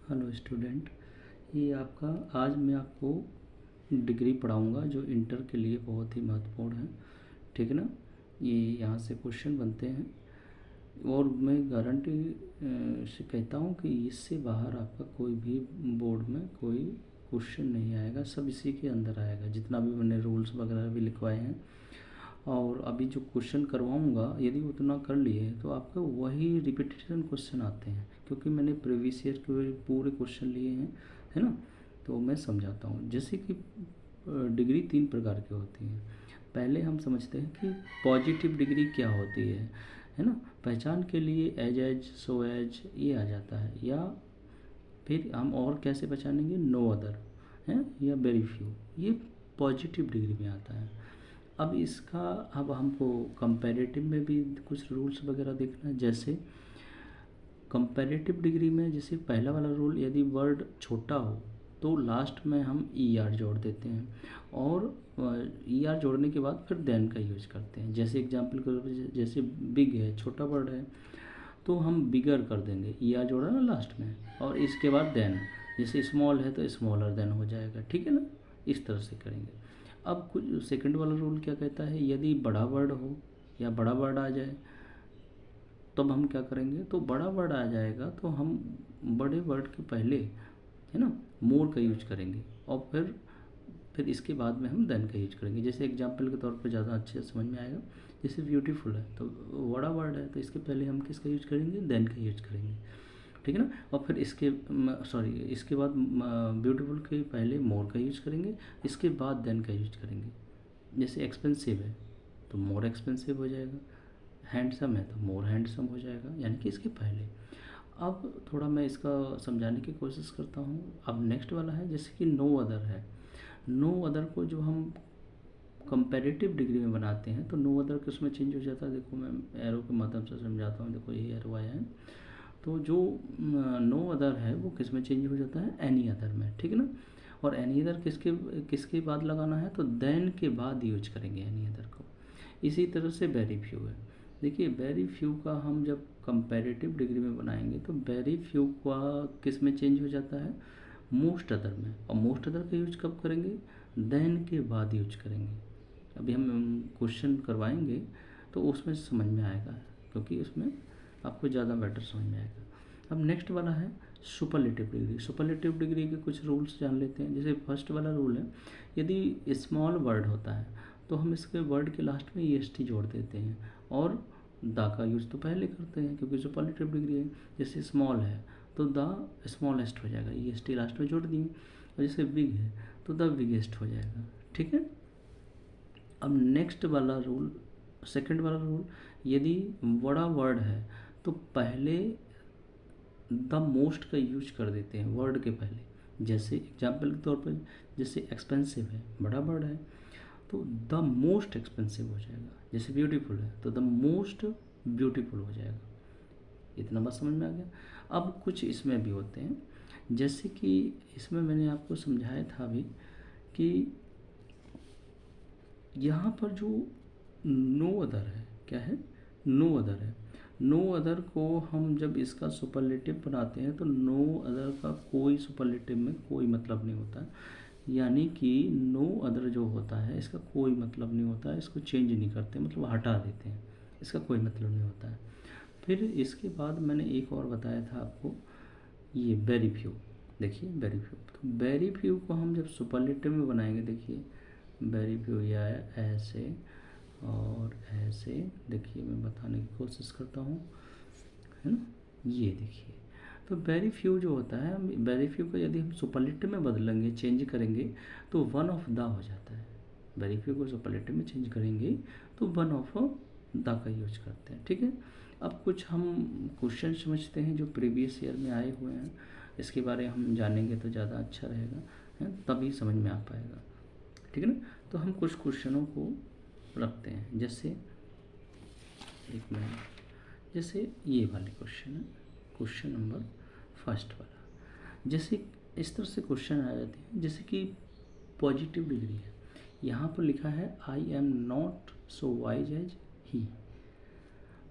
Hello student, ये आपका आज मैं आपको डिग्री पढ़ाऊंगा जो इंटर के लिए बहुत ही महत्वपूर्ण है। ठीक है ना। ये यहाँ से क्वेश्चन बनते हैं और मैं गारंटी से कहता हूँ कि इससे बाहर आपका कोई भी बोर्ड में कोई क्वेश्चन नहीं आएगा, सब इसी के अंदर आएगा। जितना भी मैंने रूल्स वगैरह भी लिखवाए हैं और अभी जो क्वेश्चन करवाऊंगा, यदि उतना कर लिए तो आपको वही रिपीटेशन क्वेश्चन आते हैं, क्योंकि मैंने प्रीवियस ईयर के पूरे क्वेश्चन लिए हैं, है ना। तो मैं समझाता हूँ। जैसे कि डिग्री 3 प्रकार की होती है। पहले हम समझते हैं कि पॉजिटिव डिग्री क्या होती है ना। पहचान के लिए एज सो एज ये आ जाता है, या फिर हम और कैसे पहचानेंगे, नो अदर है या वेरी फ्यू, ये पॉजिटिव डिग्री में आता है। अब इसका अब हमको कंपैरेटिव में भी कुछ रूल्स वगैरह देखना है। जैसे कंपैरेटिव डिग्री में जैसे पहला वाला रूल, यदि वर्ड छोटा हो तो लास्ट में हम ई आर जोड़ देते हैं, और ई आर जोड़ने के बाद फिर देन का यूज करते हैं। जैसे एग्जांपल के जैसे बिग है, छोटा वर्ड है, तो हम बिगर कर देंगे, ई आर जोड़ा ना लास्ट में, और इसके बाद देन। जैसे स्मॉल है तो स्मॉलर देन हो जाएगा, ठीक है ना। इस तरह से करेंगे। अब कुछ सेकंड वाला रूल क्या कहता है, यदि बड़ा वर्ड हो या बड़ा वर्ड आ जाए तब हम क्या करेंगे, तो बड़ा वर्ड आ जाएगा तो हम बड़े वर्ड के पहले, है ना, मोर का यूज करेंगे, और फिर इसके बाद में हम देन का यूज करेंगे। जैसे एग्जांपल के तौर पर ज़्यादा अच्छे से समझ में आएगा। जैसे ब्यूटीफुल है तो बड़ा वर्ड है, तो इसके पहले हम किसका यूज करेंगे, देन का यूज करेंगे, ठीक है ना। और फिर इसके बाद ब्यूटीफुल के पहले मोर का यूज करेंगे, इसके बाद देन का यूज करेंगे। जैसे एक्सपेंसिव है तो मोर एक्सपेंसिव हो जाएगा, हैंडसम है तो मोर हैंडसम हो जाएगा, यानी कि इसके पहले। अब थोड़ा मैं इसका समझाने की कोशिश करता हूँ। अब नेक्स्ट वाला है जैसे कि नो अदर है। नो अदर को जो हम कंपैरेटिव डिग्री में बनाते हैं तो नो अदर किस में चेंज हो जाता है। देखो मैं एरो के माध्यम से समझाता हूँ। देखो ये एरो आया है, तो जो नो अदर है वो किस में चेंज हो जाता है, एनी अदर में, ठीक है ना। और एनी अदर किसके किसके बाद लगाना है, तो देन के बाद यूज करेंगे एनी अदर को। इसी तरह से वेरी फ्यू है। देखिए वेरी फ्यू का हम जब कंपैरेटिव डिग्री में बनाएंगे तो वेरी फ्यू का किस में चेंज हो जाता है, मोस्ट अदर में। और मोस्ट अदर का यूज कब करेंगे, देन के बाद यूज करेंगे। अभी हम क्वेश्चन करवाएंगे तो उसमें समझ में आएगा, क्योंकि उसमें आपको ज़्यादा बेटर समझ में आएगा। अब नेक्स्ट वाला है सुपरलेटिव डिग्री। सुपरलेटिव डिग्री के कुछ रूल्स जान लेते हैं। जैसे फर्स्ट वाला रूल है, यदि स्मॉल वर्ड होता है तो हम इसके वर्ड के लास्ट में ई एस टी जोड़ देते हैं, और द का यूज़ तो पहले करते हैं क्योंकि सुपरलेटिव डिग्री है। जैसे स्मॉल है तो द स्मॉलेस्ट हो जाएगा, ई एस टी लास्ट में जोड़ दिए। और जैसे बिग है तो द बिगेस्ट हो जाएगा, ठीक है। अब नेक्स्ट वाला रूल, सेकंड वाला रूल, यदि बड़ा वर्ड है तो पहले द मोस्ट का यूज कर देते हैं वर्ड के पहले। जैसे एग्जाम्पल के तौर पर, जैसे एक्सपेंसिव है, बड़ा वर्ड है, तो द मोस्ट एक्सपेंसिव हो जाएगा। जैसे ब्यूटीफुल है तो द मोस्ट ब्यूटीफुल हो जाएगा। इतना बात समझ में आ गया। अब कुछ इसमें भी होते हैं, जैसे कि इसमें मैंने आपको समझाया था अभी कि यहाँ पर जो नो अदर है, क्या है, नो अदर है। नो अदर को हम जब इसका सुपरलेटिव बनाते हैं तो नो अदर का कोई सुपरलेटिव में कोई मतलब नहीं होता, यानी कि नो अदर जो होता है इसका कोई मतलब नहीं होता है। इसको चेंज नहीं करते, मतलब हटा देते हैं, इसका कोई मतलब नहीं होता है। फिर इसके बाद मैंने एक और बताया था आपको, ये वेरी फ्यू। देखिए वेरी फ्यू, तो वेरी फ्यू को हम जब सुपरलेटिव में बनाएंगे, देखिए वेरी फ्यू या ऐसे और ऐसे। देखिए मैं बताने की कोशिश करता हूँ, है ना। ये देखिए, तो वेरी फ्यू जो होता है, वेरी फ्यू को यदि हम सुपरलेटिव में बदलेंगे, चेंज करेंगे, तो वन ऑफ द हो जाता है। वेरी फ्यू को सुपरलेटिव में चेंज करेंगे तो वन ऑफ द का यूज करते हैं, ठीक है। अब कुछ हम क्वेश्चन समझते हैं जो प्रीवियस ईयर में आए हुए हैं। इसके बारे में हम जानेंगे तो ज़्यादा अच्छा रहेगा, है, तभी समझ में आ पाएगा, ठीक है ना। तो हम कुछ क्वेश्चनों को रखते हैं। जैसे एक मिनट, जैसे ये वाले क्वेश्चन है, क्वेश्चन नंबर फर्स्ट वाला। जैसे इस तरह से क्वेश्चन आ जाते हैं, जैसे कि पॉजिटिव डिग्री है, यहाँ पर लिखा है I am not so wise as he.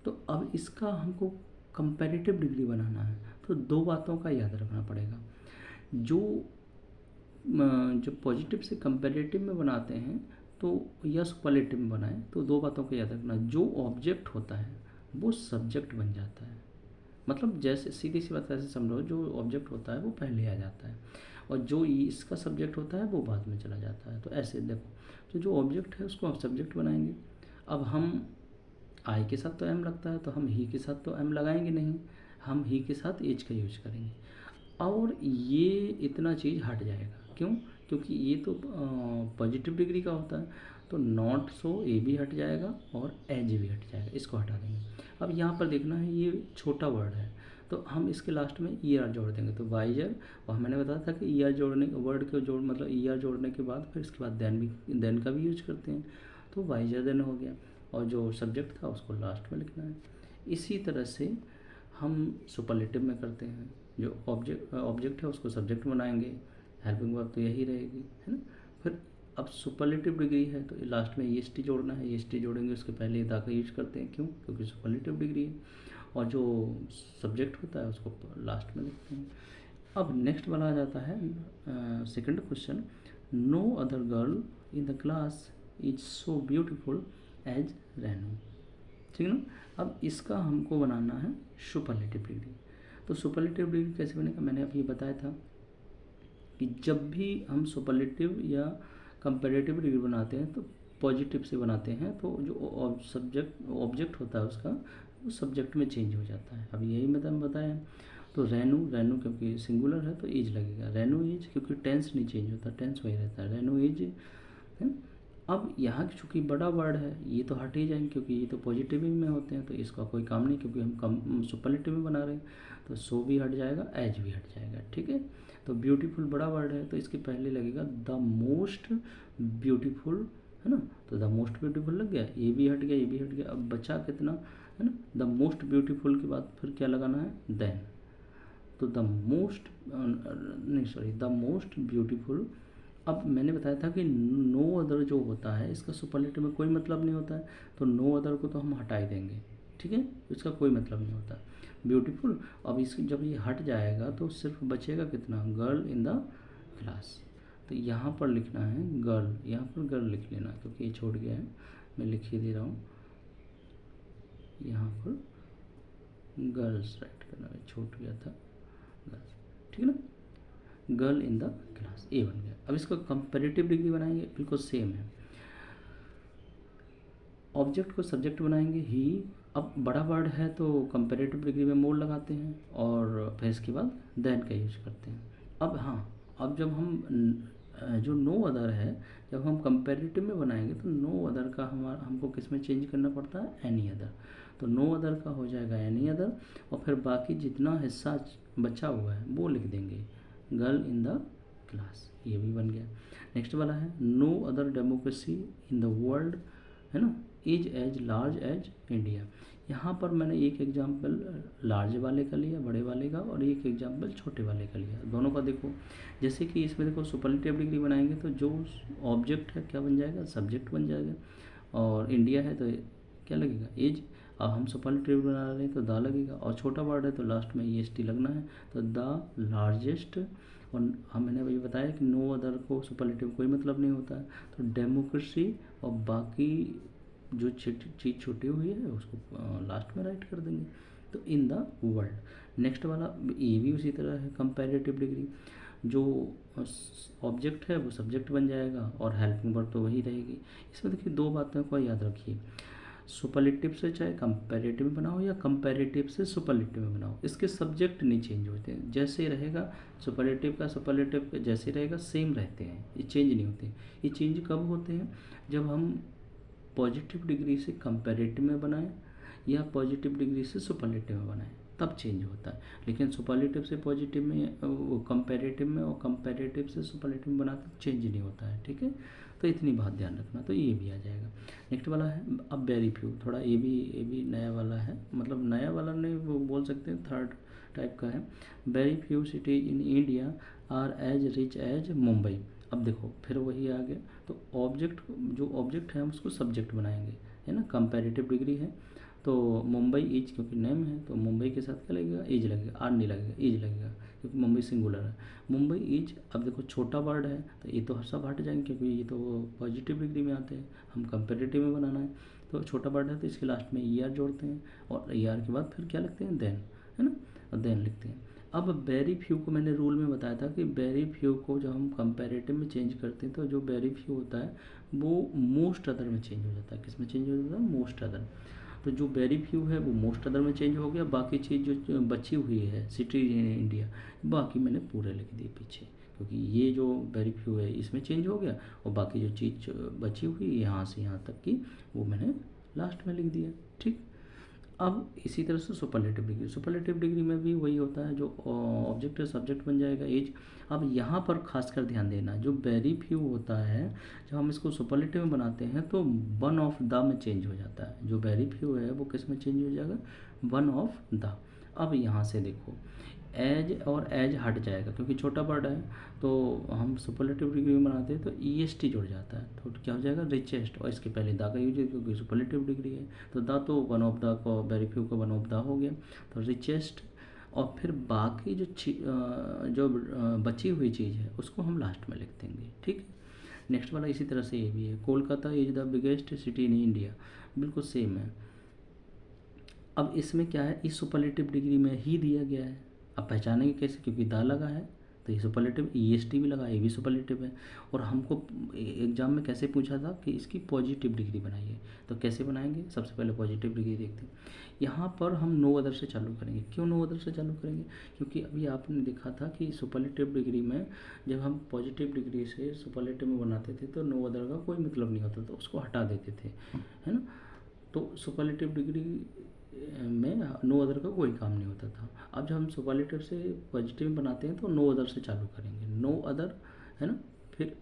तो अब इसका हमको कंपैरेटिव डिग्री बनाना है तो दो बातों का याद रखना पड़ेगा। जो पॉजिटिव से कंपैरेटिव में बनाते हैं तो या सुपरलेटिव में बनाएं तो दो बातों का याद रखना, जो ऑब्जेक्ट होता है वो सब्जेक्ट बन जाता है। मतलब जैसे सीधी सी बात ऐसे समझो, जो ऑब्जेक्ट होता है वो पहले आ जाता है और जो इसका सब्जेक्ट होता है वो बाद में चला जाता है। तो ऐसे देखो, तो जो ऑब्जेक्ट है उसको हम सब्जेक्ट बनाएंगे। अब हम आई के साथ तो एम लगता है तो हम ही के साथ तो एम लगाएंगे नहीं, हम ही के साथ एज का यूज करेंगे और ये इतना चीज़ हट जाएगा। क्यों? क्योंकि ये तो पॉजिटिव डिग्री का होता है, तो नॉट सो ए भी हट जाएगा और एज भी हट जाएगा, इसको हटा देंगे। अब यहाँ पर देखना है ये छोटा वर्ड है तो हम इसके लास्ट में ई आर जोड़ देंगे, तो वाइजर। और मैंने बताया था कि ई आर जोड़ने वर्ड के जोड़ मतलब ई आर जोड़ने के बाद फिर इसके बाद देन का भी यूज करते हैं, तो वाइजर देन हो गया और जो सब्जेक्ट था उसको लास्ट में लिखना है। इसी तरह से हम सुपरलेटिव में करते हैं, जो ऑब्जेक्ट है उसको सब्जेक्ट बनाएंगे, हेल्पिंग वर्ब तो यही रहेगी, है ना। फिर अब सुपरलेटिव डिग्री है तो लास्ट में ई एस टी जोड़ना है, ई एस टी जोड़ेंगे उसके पहले दा का यूज करते हैं। क्यों? क्योंकि सुपरलेटिव डिग्री है और जो सब्जेक्ट होता है उसको लास्ट में लिखते हैं। अब नेक्स्ट वाला आ जाता है second question, no other girl in the class is so beautiful as Renu. ठीक है ना। अब इसका हमको बनाना है सुपरलेटिव डिग्री। तो सुपरलेटिव डिग्री कैसे बनेगा, मैंने अभी बताया था कि जब भी हम सुपरलेटिव या कंपैरेटिव डिग्री बनाते हैं तो पॉजिटिव से बनाते हैं, तो जो ऑब्जेक्ट होता है उसका वो सब्जेक्ट में चेंज हो जाता है। अब यही मैंने बताया। तो रेनू क्योंकि सिंगुलर है तो इज लगेगा, रेनू इज, क्योंकि टेंस नहीं चेंज होता, टेंस वही रहता है, रेनू इज, है। अब यहाँ चूँकि बड़ा वर्ड है ये तो हट ही जाएंगे क्योंकि ये तो पॉजिटिव में होते हैं, तो इसका कोई काम नहीं क्योंकि हम सुपरलेटिव में बना रहे हैं, तो सो भी हट जाएगा, एज भी हट जाएगा। ठीक है। तो ब्यूटीफुल बड़ा वर्ड है तो इसके पहले लगेगा द मोस्ट ब्यूटीफुल, है ना। तो द मोस्ट ब्यूटीफुल लग गया, ये भी हट गया, ये भी हट गया। अब बचा कितना, है ना। द मोस्ट ब्यूटीफुल के बाद फिर क्या लगाना है, देन। तो द मोस्ट ब्यूटीफुल। अब मैंने बताया था कि नो अदर जो होता है इसका सुपरलेटिव में कोई मतलब नहीं होता है, तो नो अदर को तो हम हटा ही देंगे। ठीक है, इसका कोई मतलब नहीं होता ब्यूटीफुल। अब इसकी जब ये हट जाएगा तो सिर्फ बचेगा कितना, गर्ल इन द क्लास। तो यहाँ पर लिखना है गर्ल, यहाँ पर गर्ल लिख लेना क्योंकि ये छूट गया है, मैं लिख ही दे रहा हूँ। यहाँ पर गर्ल्स राइट करना है, छूट गया था गर्ल्स। ठीक है ना, गर्ल इन द क्लास, ए बन गया। अब इसको कंपैरेटिव डिग्री बनाएंगे, बिल्कुल सेम है। ऑब्जेक्ट को सब्जेक्ट बनाएंगे ही। अब बड़ा वर्ड है तो कंपैरेटिव डिग्री में मोर लगाते हैं और फिर इसके बाद देन का यूज करते हैं। अब हाँ, अब जब हम जो नो अदर है जब हम कंपैरेटिव में बनाएंगे तो नो अदर का हमको किस में चेंज करना पड़ता है, एनी अदर। तो नो अदर का हो जाएगा एनी अदर और फिर बाकी जितना हिस्सा बचा हुआ है वो लिख देंगे गर्ल इन द क्लास, ये भी बन गया। नेक्स्ट वाला है no other democracy in the world, है ना, is as large as India. यहाँ पर मैंने एक एग्जाम्पल लार्ज वाले का लिया, बड़े वाले का, और एक एग्जाम्पल छोटे वाले का लिया। दोनों का देखो, जैसे कि इसमें देखो सुपरलेटिव डिग्री बनाएंगे तो जो ऑब्जेक्ट है क्या बन जाएगा, सब्जेक्ट बन जाएगा। और इंडिया है तो क्या लगेगा, एज। अब हम सुपरलेटिव बना रहे हैं तो द लगेगा, और छोटा वर्ड है तो लास्ट में ई एस टी लगना है, तो द लार्जेस्ट। और मैंने अभी बताया कि नो अदर को सुपरलेटिव कोई मतलब नहीं होता है, तो डेमोक्रेसी और बाकी जो चीज़ छुट्टी हुई है उसको लास्ट में राइट कर देंगे। तो इन द वर्ल्ड। नेक्स्ट वाला ये भी उसी तरह है, कंपैरेटिव डिग्री। जो ऑब्जेक्ट है वो सब्जेक्ट बन जाएगा और हेल्पिंग वर्ब तो वही रहेगी। इसमें देखिए दो बातों को याद रखिए, सुपरलेटिव से चाहे कंपैरेटिव में बनाओ या कंपैरेटिव से सुपरलेटिव में बनाओ, इसके सब्जेक्ट नहीं चेंज होते हैं, जैसे रहेगा सुपरलेटिव का सुपरलेटिव जैसे रहेगा सेम रहते हैं, ये चेंज नहीं होते। ये चेंज कब होते हैं, जब हम पॉजिटिव डिग्री से कंपैरेटिव में बनाएं या पॉजिटिव डिग्री से सुपरलेटिव में बनाएं, तब चेंज होता है। लेकिन सुपरलेटिव से पॉजिटिव में, वो कंपैरेटिव में, और कंपैरेटिव से सुपरलेटिव में बनाते चेंज नहीं होता है। ठीक है, तो इतनी बात ध्यान रखना, तो ये भी आ जाएगा। नेक्स्ट वाला है अब वेरी फ्यू, थोड़ा ये भी नया वाला है, मतलब नया वाला नहीं वो बोल सकते हैं, थर्ड टाइप का है। Very few cities in India are as rich as Mumbai. अब देखो फिर वही आ गया, तो ऑब्जेक्ट जो ऑब्जेक्ट है हम उसको सब्जेक्ट बनाएंगे, है ना, कंपैरेटिव डिग्री है तो मुंबई इज क्योंकि नेम है तो मुंबई के साथ क्या लगेगा, इज लगेगा, आर नहीं लगेगा, इज लगेगा क्योंकि मुंबई सिंगुलर है। मुंबई इज, अब देखो छोटा वर्ड है तो ये तो सब हट जाएंगे क्योंकि ये तो पॉजिटिव डिग्री में आते हैं, हम कंपेरेटिव में बनाना है। तो छोटा वर्ड है तो इसके लास्ट में ई आर जोड़ते हैं और ई आर के बाद फिर क्या लिखते हैं, देन, है ना, और देन लिखते हैं। अब वेरी फ्यू को मैंने रूल में बताया था कि वेरी फ्यू को जब हम कंपैरेटिव में चेंज करते हैं तो जो वेरी फ्यू होता है वो मोस्ट अदर में चेंज हो जाता है। किस में चेंज हो जाता है, मोस्ट अदर। तो जो वेरी फ्यू है वो मोस्ट अदर में चेंज हो गया, बाकी चीज़ जो बची हुई है सिटी इन इंडिया, बाकी मैंने पूरे लिख दिए पीछे, क्योंकि ये जो वेरी फ्यू है इसमें चेंज हो गया और बाकी जो चीज़ बची हुई यहाँ से यहाँ तक की वो मैंने लास्ट में लिख दिया। ठीक, अब इसी तरह से सुपरलेटिव डिग्री में भी वही होता है, जो ऑब्जेक्ट है सब्जेक्ट बन जाएगा एज। अब यहाँ पर खासकर ध्यान देना, जो वेरी फ्यू होता है जब हम इसको सुपरलेटिव में बनाते हैं तो वन ऑफ द में चेंज हो जाता है। जो वेरी फ्यू है वो किस में चेंज हो जाएगा, वन ऑफ द। अब यहाँ से देखो एज और एज हट जाएगा क्योंकि छोटा वर्ड है, तो हम सुपरलेटिव डिग्री में बनाते हैं तो ई एस टी जुड़ जाता है तो क्या हो जाएगा, रिचेस्ट, और इसके पहले दा का यूज है क्योंकि सुपरलेटिव डिग्री है तो दा तो वन ऑफ द को वेरी फ्यू का वन ऑफ द हो गया तो रिचेस्ट। और फिर बाकी जो बची हुई चीज़ है उसको हम लास्ट में लिख देंगे। ठीक है, नेक्स्ट वाला इसी तरह से ये भी है, Kolkata is the biggest city in India, बिल्कुल सेम है। अब इसमें क्या है, इस सुपरलेटिव डिग्री में ही दिया गया है। अब पहचानेंगे कैसे, क्योंकि दा लगा है तो ये सुपरलेटिव, ई एस टी भी लगा, ये भी सुपरलेटिव है। और हमको एग्जाम में कैसे पूछा था कि इसकी पॉजिटिव डिग्री बनाइए, तो कैसे बनाएंगे, सबसे पहले पॉजिटिव डिग्री देखते हैं। यहाँ पर हम नो अदर से चालू करेंगे। क्यों नो अदर से चालू करेंगे, क्योंकि अभी आपने देखा था कि सुपरलेटिव डिग्री में जब हम पॉजिटिव डिग्री से सुपरलेटिव में बनाते थे तो नो अदर का कोई मतलब नहीं होता, तो उसको हटा देते थे, है ना। तो सुपरलेटिव डिग्री में नो अदर का कोई काम नहीं होता था। अब जब हम सुपरलेटिव से पॉजिटिव बनाते हैं तो नो अदर से चालू करेंगे, नो अदर, है ना। फिर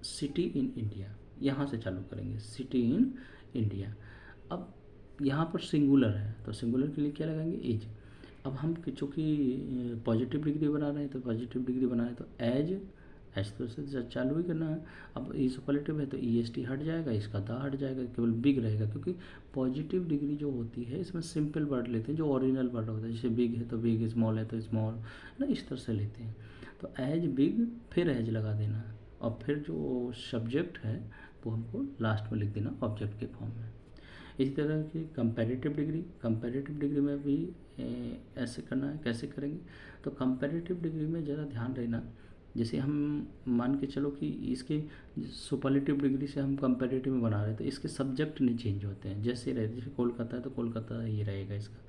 सिटी इन इंडिया, यहाँ से चालू करेंगे, सिटी इन इंडिया। अब यहाँ पर सिंगुलर है तो सिंगुलर के लिए क्या लगाएंगे, एज। अब हम चूँकि पॉजिटिव डिग्री बना रहे हैं तो पॉजिटिव डिग्री बनाए तो एज तो से चालू ही करना है। अब ये सुपरलेटिव है तो ई एस टी हट जाएगा, इसका दा हट जाएगा, केवल बिग रहेगा, क्योंकि पॉजिटिव डिग्री जो होती है इसमें सिंपल वर्ड लेते हैं जो ओरिजिनल वर्ड होता है, जैसे बिग है तो बिग, स्मॉल है तो स्मॉल, ना, इस तरह से लेते हैं। तो एज बिग, फिर एज लगा देना और फिर जो सब्जेक्ट है वो हमको लास्ट में लिख देना ऑब्जेक्ट के फॉर्म में। इसी तरह की कंपैरेटिव डिग्री में भी ऐसे करना है। कैसे करेंगे, तो कंपैरेटिव डिग्री में ज़रा ध्यान रहना, जैसे हम मान के चलो कि इसके सुपरलेटिव डिग्री से हम कंपैरेटिव में बना रहे हैं तो इसके सब्जेक्ट नहीं चेंज होते हैं, जैसे रहते, जैसे कोलकाता है तो कोलकाता ही रहेगा इसका,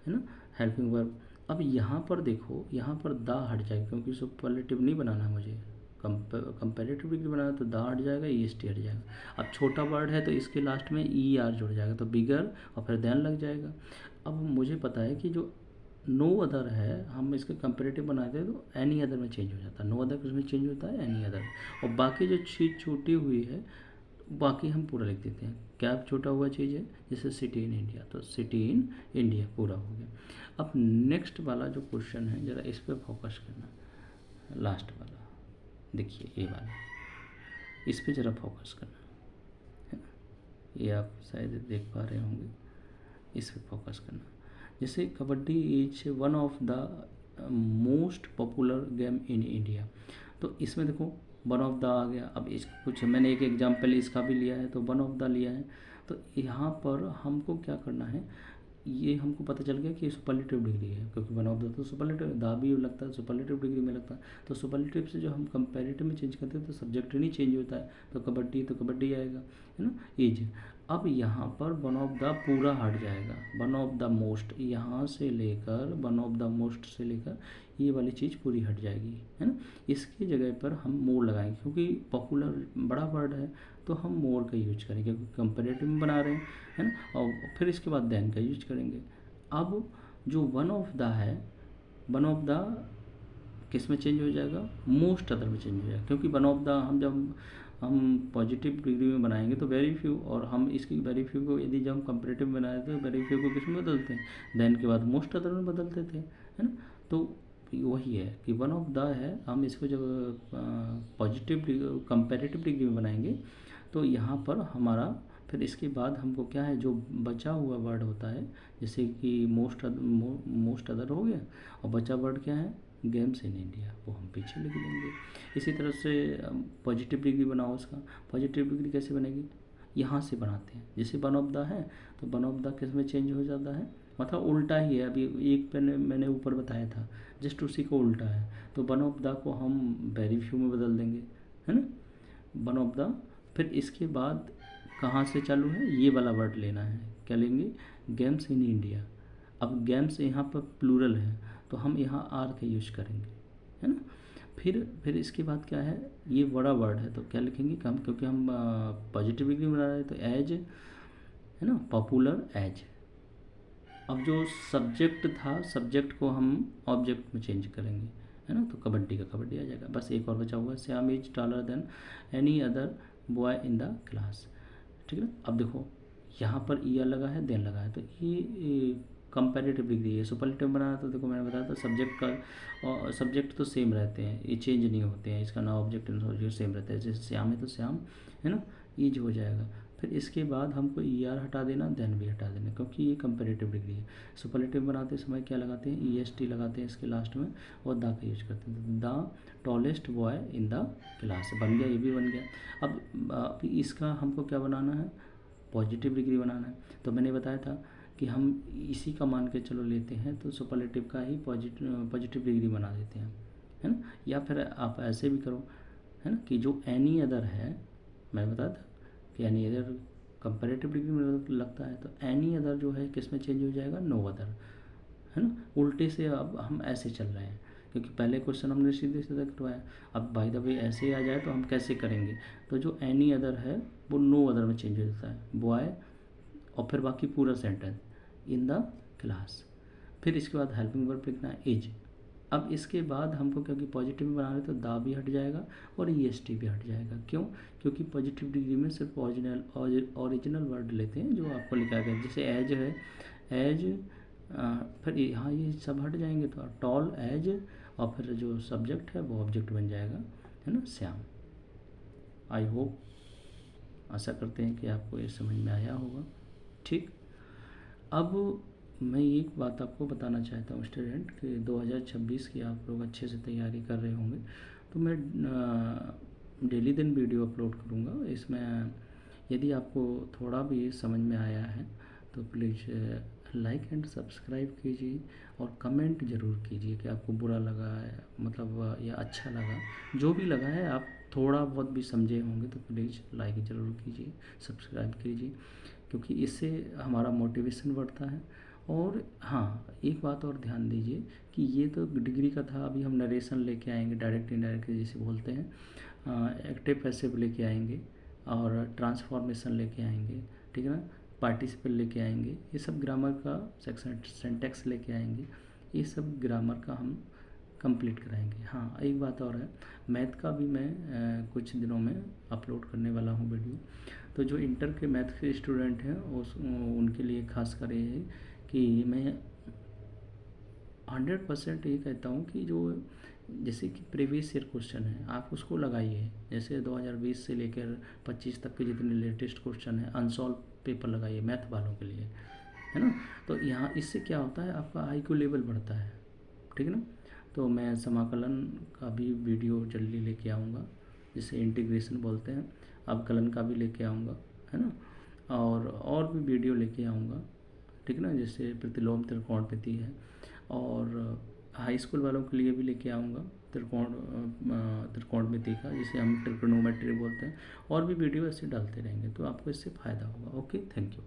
है ना, हेल्पिंग वर्ब। अब यहाँ पर देखो, यहाँ पर दा हट जाएगा क्योंकि सुपरलेटिव नहीं बनाना है मुझे, कंपैरेटिव डिग्री बनाना तो दा हट जाएगा, ई एस टी हट जाएगा। अब छोटा वर्ड है तो इसके लास्ट में ई आर जुड़ जाएगा तो बिगर, और फिर देन लग जाएगा। अब मुझे पता है कि जो नो अदर है हम इसके कंपेरेटिव बनाते हैं तो एनी अदर में चेंज हो जाता है, नो अदर किसमें चेंज होता है, एनी अदर। और बाकी जो चीज़ छूटी हुई है बाकी हम पूरा लिख देते हैं। क्या छूटा हुआ चीज़ है, जैसे सिटी इन इंडिया, तो सिटी इन इंडिया पूरा हो गया। अब नेक्स्ट वाला जो क्वेश्चन है ज़रा इस पर फोकस करना, लास्ट वाला देखिए, ये वाला, इस पर ज़रा फोकस करना, है ना, ये आप शायद देख पा रहे होंगे, इस पर फोकस करना। जैसे kabaddi is one of the most popular game in India, तो इसमें देखो वन ऑफ द आ गया। अब इस कुछ मैंने एक एग्जाम्पल इसका भी लिया है तो वन ऑफ द लिया है, तो यहाँ पर हमको क्या करना है, ये हमको पता चल गया कि ये सुपरलेटिव डिग्री है क्योंकि वन ऑफ द तो सुपरलेटिव, दा भी लगता है सुपरलेटिव डिग्री में लगता है। तो सुपरलेटिव से जो हम कंपैरेटिव में चेंज करते हैं तो सब्जेक्ट नहीं चेंज होता है, तो कबड्डी आएगा, है ना, एज। अब यहाँ पर वन ऑफ द पूरा हट जाएगा, वन ऑफ द मोस्ट, यहाँ से लेकर वन ऑफ द मोस्ट से लेकर ये वाली चीज़ पूरी हट जाएगी, है ना। इसकी जगह पर हम मोर लगाएंगे क्योंकि पॉपुलर बड़ा वर्ड है तो हम मोर का यूज करेंगे क्योंकि कंपेरेटिव में बना रहे हैं, है ना। और फिर इसके बाद देन का यूज करेंगे। अब जो वन ऑफ द है, वन ऑफ द किस में चेंज हो जाएगा, मोस्ट अदर में चेंज हो जाएगा, क्योंकि वन ऑफ द हम पॉजिटिव डिग्री में बनाएंगे तो वेरी फ्यू, और हम इसकी वेरी फ्यू को यदि जब हम कंपेरेटिव में बनाए तो वेरी फ्यू को किस में बदलते हैं, देन के बाद मोस्ट अदर में बदलते थे, है ना। तो वही है कि वन ऑफ द है, हम इसको जब पॉजिटिव कंपेरेटिव डिग्री में बनाएंगे तो यहाँ पर हमारा फिर इसके बाद हमको क्या है, जो बचा हुआ वर्ड होता है, जैसे कि मोस्ट अदर हो गया, और बचा वर्ड क्या है, गेम्स इन इंडिया, वो हम पीछे लिख देंगे। इसी तरह से पॉजिटिव डिग्री बनाओ उसका। पॉजिटिव डिग्री कैसे बनेगी, यहाँ से बनाते हैं। जैसे वन ऑफ द है तो वन ऑफ द किस में चेंज हो जाता है, मतलब उल्टा ही है। अभी एक मैंने ऊपर बताया था, जस्ट उसी को उल्टा है। तो वन ऑफ द को हम वेरी फ्यू में बदल देंगे, है ना, वन ऑफ द। फिर इसके बाद कहाँ से चालू है, ये वाला वर्ड लेना है, क्या लेंगे, गेम्स इन इंडिया। अब गेम्स यहाँ पर प्लूरल है तो हम यहाँ आर का यूज करेंगे, है ना। फिर इसके बाद क्या है, ये बड़ा वर्ड है तो क्या लिखेंगे कम, क्योंकि हम पॉजिटिव डिग्री बना रहे हैं तो एज, है ना, पॉपुलर एज। अब जो सब्जेक्ट था, सब्जेक्ट को हम ऑब्जेक्ट में चेंज करेंगे, है ना, तो कबड्डी का कबड्डी आ जाएगा। बस एक और बचा हुआ है, Shyam is taller than any other boy in the class, ठीक है ना। अब देखो यहाँ पर ईयर लगा है, देन लगा है, तो ये कंपैरेटिव डिग्री है। सुपरलेटिव बनाना तो देखो मैंने बताया था, सब्जेक्ट का और सब्जेक्ट तो सेम रहते हैं, ये चेंज नहीं होते हैं, इसका ना ऑब्जेक्ट ना सब्जेक्ट सेम रहता है। जैसे श्याम है तो श्याम, है ना, ये जो हो जाएगा। फिर इसके बाद हमको ई आर हटा देना, देन भी हटा देना, क्योंकि ये कंपैरेटिव डिग्री है। सुपरलेटिव बनाते समय क्या लगाते हैं, ई एस टी लगाते हैं इसके लास्ट में, और द का यूज करते हैं। The tallest boy in the class बन गया, ये भी बन गया। अब इसका हमको क्या बनाना है, पॉजिटिव डिग्री बनाना है। तो मैंने बताया था कि हम इसी का मान के चलो लेते हैं, तो सुपरलेटिव का ही पॉजिटिव डिग्री बना देते हैं, है ना। या फिर आप ऐसे भी करो, है ना, कि जो एनी अदर है, मैंने बताया था कि एनी अदर कंपैरेटिव डिग्री में लगता है, तो एनी अदर जो है किस में चेंज हो जाएगा, नो अदर, है ना। उल्टे से अब हम ऐसे चल रहे हैं, क्योंकि पहले क्वेश्चन हमने सीधे सीधे करवाया। अब बाय द वे ऐसे ही आ जाए तो हम कैसे करेंगे, तो जो एनी अदर है वो नो अदर में चेंज हो जाता है, बॉय, और फिर बाकी पूरा सेंटेंस इन द क्लास। फिर इसके बाद हेल्पिंग वर्ब लिखना है, इज। अब इसके बाद हमको क्योंकि पॉजिटिव में बना रहे तो दा भी हट जाएगा और ई एस टी भी हट जाएगा। क्यों, क्योंकि पॉजिटिव डिग्री में सिर्फ ओरिजिनल वर्ड लेते हैं जो आपको लिखा गया। जैसे एज है, एज, फिर यहाँ ये सब हट जाएंगे तो टॉल, एज, और फिर जो सब्जेक्ट है वो ऑब्जेक्ट बन जाएगा, है ना, श्याम। आई होप, आशा करते हैं कि आपको ये समझ में आया होगा। ठीक, अब मैं एक बात आपको बताना चाहता हूँ स्टूडेंट, कि 2026 की आप लोग अच्छे से तैयारी कर रहे होंगे, तो मैं डेली दिन वीडियो अपलोड करूँगा। इसमें यदि आपको थोड़ा भी समझ में आया है तो प्लीज़ लाइक एंड सब्सक्राइब कीजिए, और कमेंट ज़रूर कीजिए कि आपको बुरा लगा है, मतलब या अच्छा लगा, जो भी लगा है। आप थोड़ा बहुत भी समझे होंगे तो प्लीज़ लाइक ज़रूर कीजिए, सब्सक्राइब कीजिए, क्योंकि इससे हमारा मोटिवेशन बढ़ता है। और हाँ, एक बात और ध्यान दीजिए कि ये तो डिग्री का था, अभी हम नरेशन लेके आएंगे, डायरेक्ट इनडायरेक्ट जिसे बोलते हैं, एक्टिव पैसिव लेके आएंगे, और ट्रांसफॉर्मेशन लेके आएंगे, ठीक है ना, पार्टिसिपल लेके आएंगे, ये सब ग्रामर का सेक्शन, सिंटैक्स लेके आएंगे, ये सब ग्रामर का हम कंप्लीट कराएंगे। हाँ, एक बात और है, मैथ का भी मैं कुछ दिनों में अपलोड करने वाला हूँ वीडियो। तो जो इंटर के मैथ के स्टूडेंट हैं उनके लिए खास कर ये है कि मैं 100% ये कहता हूँ कि जो जैसे कि प्रीवियस ईयर क्वेश्चन है आप उसको लगाइए। जैसे 2020 से लेकर 25 तक के जितने लेटेस्ट क्वेश्चन हैं, अनसॉल्व पेपर लगाइए मैथ वालों के लिए, है ना। तो यहाँ इससे क्या होता है, आपका IQ लेवल बढ़ता है, ठीक है ना। तो मैं समाकलन का भी वीडियो जल्दी लेके आऊँगा, जिसे इंटीग्रेशन बोलते हैं, अवकलन का भी लेके आऊँगा, है ना, और भी वीडियो लेके आऊँगा, ठीक है ना, जैसे प्रतिलोम त्रिकोणमिति है, और हाई स्कूल वालों के लिए भी लेके आऊँगा त्रिकोणमिति का, जिसे हम ट्रिग्नोमेट्री बोलते हैं, और भी वीडियो ऐसे डालते रहेंगे तो आपको इससे फ़ायदा होगा। Okay, thank you.